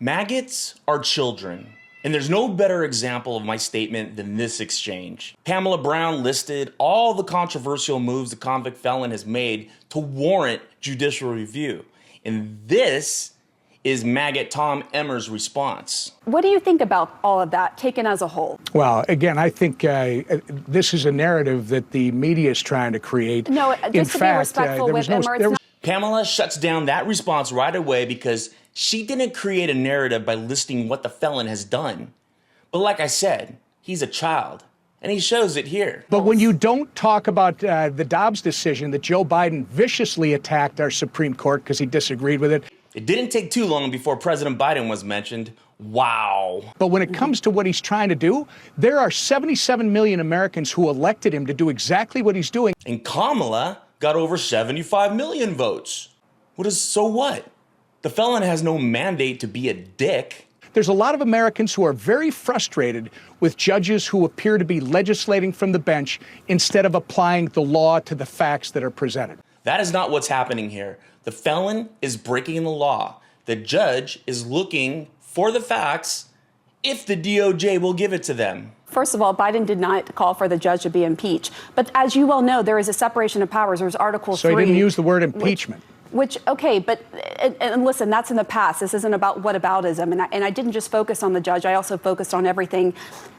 Maggots are children, and there's no better example of my statement than this exchange. Pamela Brown listed all the controversial moves the convict felon has made to warrant judicial review. And this is maggot Tom Emmer's response. What do you think about all of that taken as a whole? Well, again, I think this is a narrative that the media is trying to create. No, just to be respectful with Emmer, Pamela shuts down that response right away because she didn't create a narrative by listing what the felon has done. But like I said, he's a child, and he shows it here. But when you don't talk about the Dobbs decision that Joe Biden viciously attacked our Supreme Court because he disagreed with it. It didn't take too long before President Biden was mentioned. Wow. But when it comes to what he's trying to do, there are 77 million Americans who elected him to do exactly what he's doing. And Kamala got over 75 million votes. So what? The felon has no mandate to be a dick. There's a lot of Americans who are very frustrated with judges who appear to be legislating from the bench instead of applying the law to the facts that are presented. That is not what's happening here. The felon is breaking the law. The judge is looking for the facts if the DOJ will give it to them. First of all, Biden did not call for the judge to be impeached. But as you well know, there is a separation of powers. There's Article 3. So he didn't use the word impeachment. Okay, but and listen, that's in the past. This isn't about whataboutism. And I didn't just focus on the judge. I also focused on everything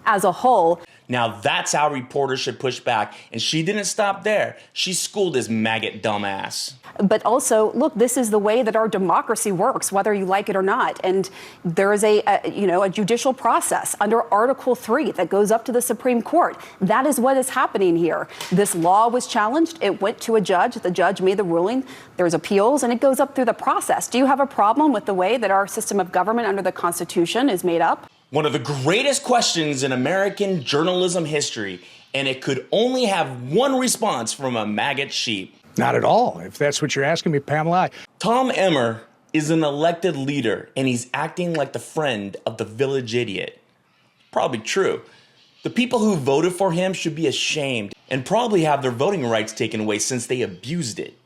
as a whole. Now that's how reporters should push back. And she didn't stop there. She schooled his maggot dumbass. But also, look, this is the way that our democracy works, whether you like it or not. And there is a judicial process under Article 3 that goes up to the Supreme Court. That is what is happening here. This law was challenged. It went to a judge. The judge made the ruling. There's appeals, and it goes up through the process. Do you have a problem with the way that our system of government under the Constitution is made up? One of the greatest questions in American journalism history, and it could only have one response from a maggot sheep. Not at all, if that's what you're asking me, Pamela. Tom Emmer is an elected leader, and he's acting like the friend of the village idiot. Probably true. The people who voted for him should be ashamed and probably have their voting rights taken away since they abused it.